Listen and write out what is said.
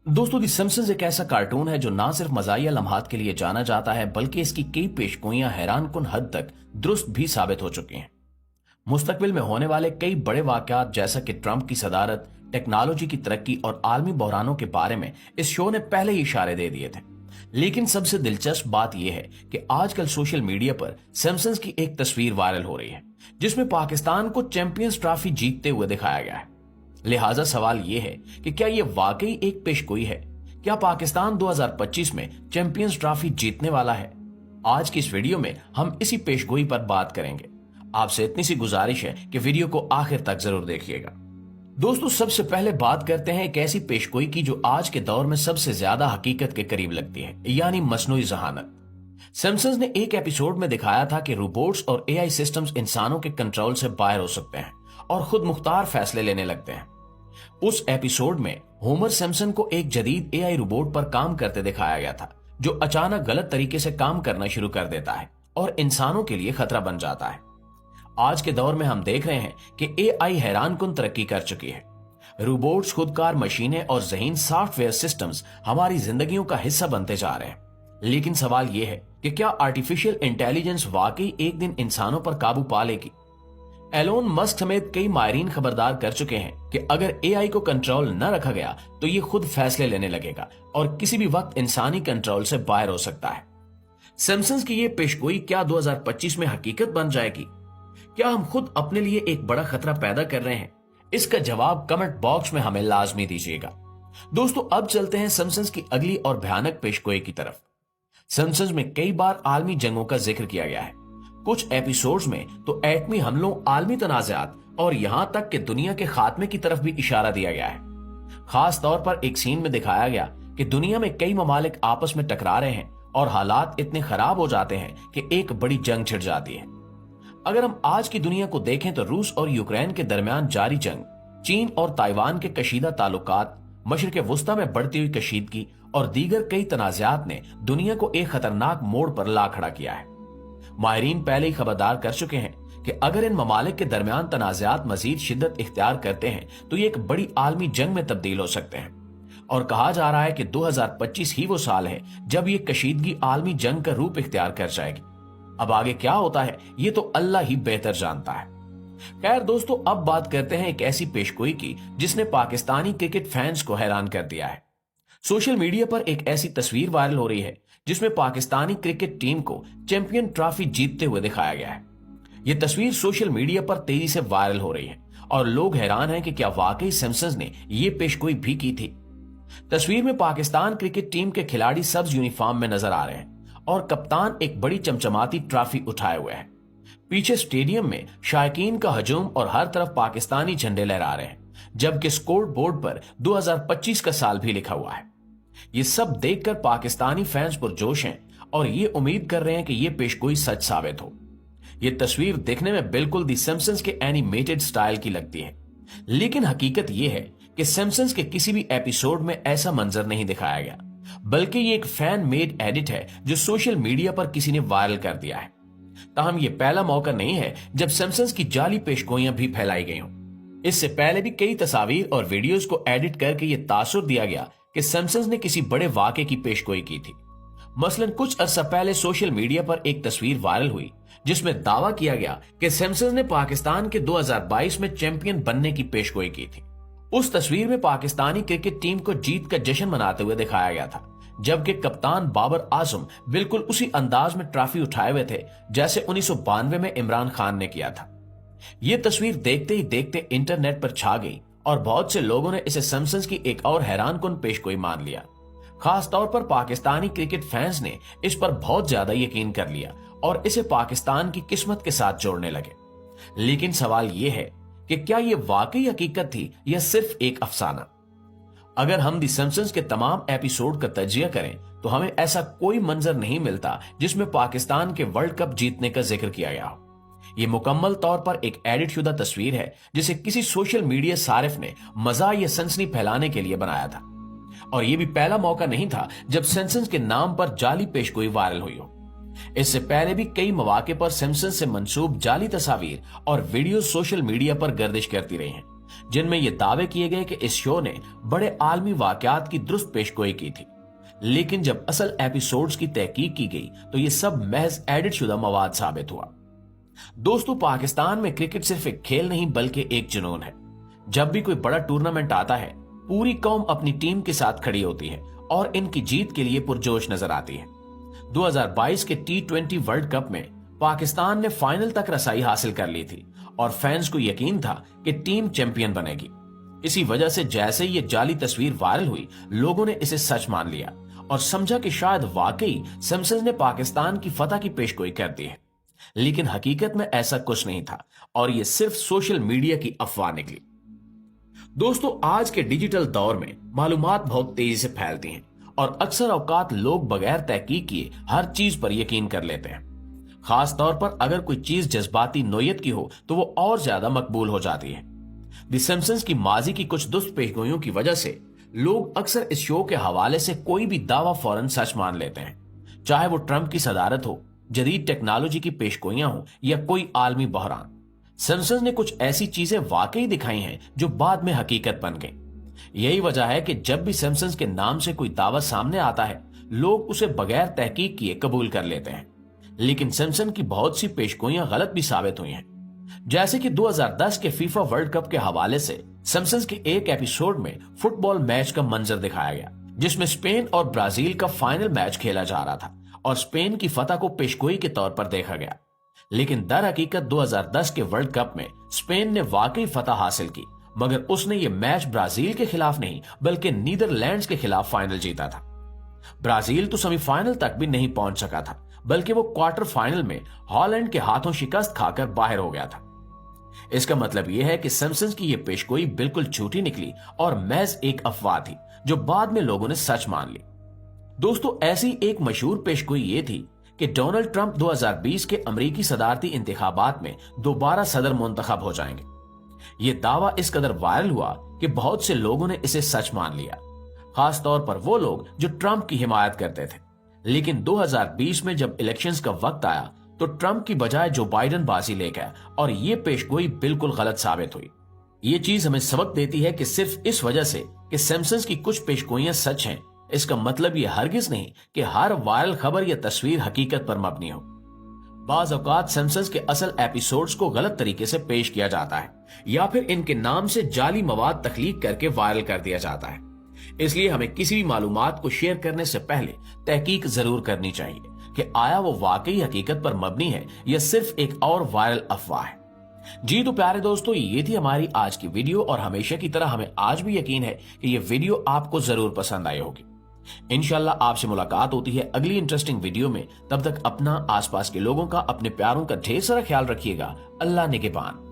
दोस्तों, दी सिम्पसन्स एक ऐसा कार्टून है जो ना सिर्फ मजाहिया लम्हात के लिए जाना जाता है बल्कि इसकी कई पेशगोइयां हैरानकुन हद तक दुरुस्त भी साबित हो चुकी हैं। मुस्तकबिल में होने वाले कई बड़े वाकयात जैसा कि ट्रंप की सदारत, टेक्नोलॉजी की तरक्की और आलमी बहरानों के बारे में इस शो ने पहले ही इशारे दे दिए थे। लेकिन सबसे दिलचस्प बात यह है कि आजकल सोशल मीडिया पर सिम्पसन्स की एक तस्वीर वायरल हो रही है जिसमें पाकिस्तान को चैंपियंस ट्रॉफी जीतते हुए दिखाया गया है। लिहाजा सवाल यह है कि क्या यह वाकई एक पेशगोई है? क्या पाकिस्तान 2025 में चैंपियंस ट्रॉफी जीतने वाला है? आज की इस वीडियो में हम इसी पेशगोई पर बात करेंगे। आपसे इतनी सी गुजारिश है कि वीडियो को आखिर तक जरूर देखिएगा। दोस्तों, सबसे पहले बात करते हैं एक ऐसी पेशगोई की जो आज के दौर में सबसे ज्यादा हकीकत के करीब लगती है, यानी मसनूई ज़हानत। सिम्पसन्स ने एक एपिसोड में दिखाया था कि रोबोट्स और एआई सिस्टम्स इंसानों के कंट्रोल से बाहर हो सकते हैं और खुद मुख्तार फैसले लेने लगते हैं। उस एपिसोड में होमर सिम्पसन को एक जदीद एआई रोबोट पर काम करते दिखाया गया था जो अचानक गलत तरीके से काम करना शुरू कर देता है और इंसानों के लिए खतरा बन जाता है। आज के दौर में हम देख रहे हैं कि एआई हैरानकुन तरक्की कर चुकी है। रोबोट्स, खुदकार मशीनें और ज़हीन सॉफ्टवेयर सिस्टम्स हमारी जिंदगियों का हिस्सा बनते जा रहे हैं। लेकिन सवाल यह है कि क्या आर्टिफिशियल इंटेलिजेंस वाकई एक दिन इंसानों पर काबू पा लेगी? एलोन मस्क समेत कई माहिरीन खबरदार कर चुके हैं कि अगर एआई को कंट्रोल न रखा गया तो ये खुद फैसले लेने लगेगा और किसी भी वक्त इंसानी कंट्रोल से बाहर हो सकता है। सिम्पसन्स की ये पेशगोई क्या 2025 में हकीकत बन जाएगी? क्या हम खुद अपने लिए एक बड़ा खतरा पैदा कर रहे हैं? इसका जवाब कमेंट बॉक्स में हमें लाजमी दीजिएगा। दोस्तों, अब चलते हैं सिम्पसन्स की अगली और भयानक पेशगोई की तरफ। सिम्पसन्स में कई बार आलमी जंगों का जिक्र किया गया है। कुछ एपिसोड्स में तो एटमी हमलों, आलमी तनाज़ात और यहां तक कि दुनिया के खात्मे की तरफ भी इशारा दिया गया है। खास तौर पर एक सीन में दिखाया गया कि दुनिया में कई ममालिक आपस में टकरा रहे हैं और हालात इतने खराब हो जाते हैं कि एक बड़ी जंग छिड़ जाती है। अगर हम आज की दुनिया को देखें तो रूस और यूक्रेन के दरमियान जारी जंग, चीन और ताइवान के कशीदा ताल्लुकात, मशरिक वुस्ता में बढ़ती हुई कशीदगी और दीगर कई तनाज़ात ने दुनिया को एक खतरनाक मोड़ पर ला खड़ा किया है। माहिरीन पहले ही खबरदार कर चुके हैं कि अगर इन ममालिक के दरमियान तनाज़ात मजीद शिद्दत इख्तियार करते हैं तो ये एक बड़ी आलमी जंग में तब्दील हो सकते हैं। और कहा जा रहा है कि 2025 ही वो साल है जब ये कशीदगी आलमी जंग का रूप इख्तियार कर जाएगी। अब आगे क्या होता है ये तो अल्लाह ही बेहतर जानता है। खैर दोस्तों, अब बात करते हैं एक ऐसी पेशगोई की जिसने पाकिस्तानी क्रिकेट फैंस को हैरान कर दिया है। सोशल मीडिया पर एक ऐसी तस्वीर वायरल हो रही है जिसमें पाकिस्तानी क्रिकेट टीम को चैंपियन ट्रॉफी जीतते हुए दिखाया गया है। यह तस्वीर सोशल मीडिया पर तेजी से वायरल हो रही है और लोग हैरान हैं कि क्या वाकई सिम्पसन्स ने यह पेशगोई भी की थी। तस्वीर में पाकिस्तान क्रिकेट टीम के खिलाड़ी सब्ज यूनिफॉर्म में नजर आ रहे हैं और कप्तान एक बड़ी चमचमाती ट्रॉफी उठाए हुए है। पीछे स्टेडियम में शायकीन का हजूम और हर तरफ पाकिस्तानी झंडे लहरा रहे हैं, जबकि स्कोर बोर्ड पर 2025 का साल भी लिखा हुआ है। ये सब देखकर पाकिस्तानी फैंस पुरजोश हैं और ये उम्मीद कर रहे हैं कि ये पेशगोई सच साबित हो। ये तस्वीर देखने में बिल्कुल दी सिम्पसन्स के एनिमेटेड स्टाइल की लगती है, लेकिन हकीकत ये है कि सिम्पसन्स के किसी भी एपिसोड में ऐसा मंजर नहीं दिखाया गया, बल्कि ये एक फैन मेड एडिट है जो सोशल मीडिया पर किसी ने वायरल कर दिया है। ताहम ये पहला मौका नहीं है जब सिम्पसन्स की जाली पेशगोइयां भी फैलाई गई हों। इससे पहले भी कई तस्वीर और वीडियोस को एडिट करके ये तासुर दिया गया कि सिम्पसन्स ने किसी बड़े वाक़े की पेशगोई की थी। मसलन कुछ अरसा पहले सोशल मीडिया पर एक तस्वीर वायरल हुई जिसमें दावा किया गया कि सिम्पसन्स ने पाकिस्तान के 2022 में चैंपियन बनने की पेशगोई की थी। उस तस्वीर में पाकिस्तानी क्रिकेट टीम को जीत का जश्न मनाते हुए दिखाया गया था, जबकि कप्तान बाबर आजम बिल्कुल उसी अंदाज में ट्रॉफी उठाए हुए थे जैसे 1992 में इमरान खान ने किया था। ये तस्वीर देखते ही देखते इंटरनेट पर छा गई और बहुत से लोगों ने इसे सिम्पसन्स की एक और हैरानकुन पेशगोई मान लिया। खास तौर पर पाकिस्तानी क्रिकेट फैंस ने इस पर बहुत ज्यादा यकीन कर लिया और इसे पाकिस्तान की किस्मत के साथ जोड़ने लगे। लेकिन सवाल यह है कि क्या यह वाकई हकीकत थी या सिर्फ एक अफसाना? अगर हम दी सिम्पसन्स के तमाम एपिसोड का तजिया करें तो हमें ऐसा कोई मंजर नहीं मिलता जिसमें पाकिस्तान के वर्ल्ड कप जीतने का जिक्र किया गया हो। ये मुकम्मल तौर पर एक एडिट शुदा तस्वीर है जिसे किसी सोशल मीडिया सारिफ ने मजा या सनसनी फैलाने के लिए बनाया था। और यह भी पहला मौका नहीं था जब सिम्पसन्स के नाम पर जाली पेशगोई वायरल हुई हो। इससे पहले भी कई मौके पर सिम्पसन्स से मंसूब जाली तस्वीर और वीडियो सोशल मीडिया पर गर्दिश करती रही हैं, जिनमें ये दावे किए गए कि इस शो ने बड़े आलमी वाकयात की दुरुस्त पेशगोई की थी। लेकिन जब असल एपिसोड्स की तहकीक की गई तो ये सब महज एडिट शुदा मवाद साबित हुआ। दोस्तों, पाकिस्तान में क्रिकेट सिर्फ एक खेल नहीं बल्कि एक जुनून है। जब भी कोई बड़ा टूर्नामेंट आता है, पूरी कौम अपनी टीम के साथ खड़ी होती है और इनकी जीत के लिए पुरजोश नजर आती है। 2022 के T20 वर्ल्ड कप में पाकिस्तान ने फाइनल तक रसाई हासिल कर ली थी और फैंस को यकीन था कि टीम चैंपियन बनेगी। इसी वजह से जैसे ये जाली तस्वीर वायरल हुई, लोगों ने इसे सच मान लिया और समझा कि शायद वाकई सिम्पसन्स ने पाकिस्तान की फतह की पेशगोई कर दी है। लेकिन हकीकत में ऐसा कुछ नहीं था और ये सिर्फ सोशल मीडिया की अफवाह निकली। दोस्तों, आज के डिजिटल दौर में मालूमात बहुत तेजी से फैलती हैं और अक्सर औकात लोग बगैर तहकीक किए हर चीज पर यकीन कर लेते हैं। खास तौर पर अगर कोई चीज जज्बाती नोयत की हो तो वो और ज्यादा मकबूल हो जाती है। द सिम्पसन्स की माजी की कुछ दुष्ट पेशगोइयों की वजह से लोग अक्सर इस शो के हवाले से कोई भी दावा फौरन सच मान लेते हैं, चाहे वो ट्रंप की सदारत हो, जदीद टेक्नोलॉजी की पेशगोइयां हो या कोई आलमी बहरान। सिम्पसन्स ने कुछ ऐसी चीजें वाकई दिखाई हैं जो बाद में हकीकत बन गई। यही वजह है कि जब भी सिम्पसन्स के नाम से कोई दावा सामने आता है, लोग उसे बगैर तहकीक किए कबूल कर लेते हैं। लेकिन सिम्पसन की बहुत सी पेशगोइयां गलत भी साबित हुई हैं। जैसे कि 2010 के फीफा वर्ल्ड कप के हवाले से सिम्पसन्स के एक एपिसोड में फुटबॉल मैच का मंजर दिखाया गया, जिसमें स्पेन और ब्राजील का फाइनल मैच खेला जा रहा था और स्पेन की फतह को पेशगोई के तौर पर देखा गया। लेकिन दर हकीकत 2010 के वर्ल्ड कप में स्पेन ने वाकई फतह हासिल की, मगर उसने ये मैच ब्राजील के खिलाफ नहीं बल्कि नीदरलैंड्स के खिलाफ फाइनल जीता था। ब्राजील तो सेमीफाइनल तक भी नहीं पहुंच सका था, बल्कि वो क्वार्टर फाइनल में हॉलैंड के हाथों शिकस्त खाकर बाहर हो गया था। इसका मतलब यह है कि सिम्पसन्स की यह पेशगोई बिल्कुल झूठी निकली और महज एक अफवाह थी जो बाद में लोगों ने सच मान ली। दोस्तों, ऐसी एक मशहूर पेशगोई ये थी कि डोनाल्ड ट्रंप 2020 के अमेरिकी सदारती इंतखाबात में दोबारा सदर मुंतखब हो जाएंगे। ये दावा इस कदर वायरल हुआ कि बहुत से लोगों ने इसे सच मान लिया, खास तौर पर वो लोग जो ट्रंप की हिमायत करते थे। लेकिन 2020 में जब इलेक्शंस का वक्त आया तो ट्रंप की बजाय जो बाइडेन बाजी ले गया और ये पेशगोई बिल्कुल गलत साबित हुई। ये चीज हमें सबक देती है कि सिर्फ इस वजह से कि सिम्पसन्स की कुछ पेशगोइयां सच हैं, इसका मतलब ये हरगिज नहीं कि हर वायरल खबर या तस्वीर हकीकत पर मबनी हो। बाज औकात सिम्पसन्स के असल एपिसोड्स को गलत तरीके से पेश किया जाता है या फिर इनके नाम से जाली मवाद तख्लीक करके वायरल कर दिया जाता है। इसलिए हमें किसी भी मालूमात को शेयर करने से पहले तहकीक जरूर करनी चाहिए कि आया वो वाकई हकीकत पर मबनी है या सिर्फ एक और वायरल अफवाह है। जी तो प्यारे दोस्तों, ये थी हमारी आज की वीडियो और हमेशा की तरह हमें आज भी यकीन है कि ये वीडियो आपको जरूर पसंद आई होगी। इंशाल्लाह आपसे मुलाकात होती है अगली इंटरेस्टिंग वीडियो में। तब तक अपना, आसपास के लोगों का, अपने प्यारों का ढेर सारा ख्याल रखिएगा। अल्लाह निगहबान।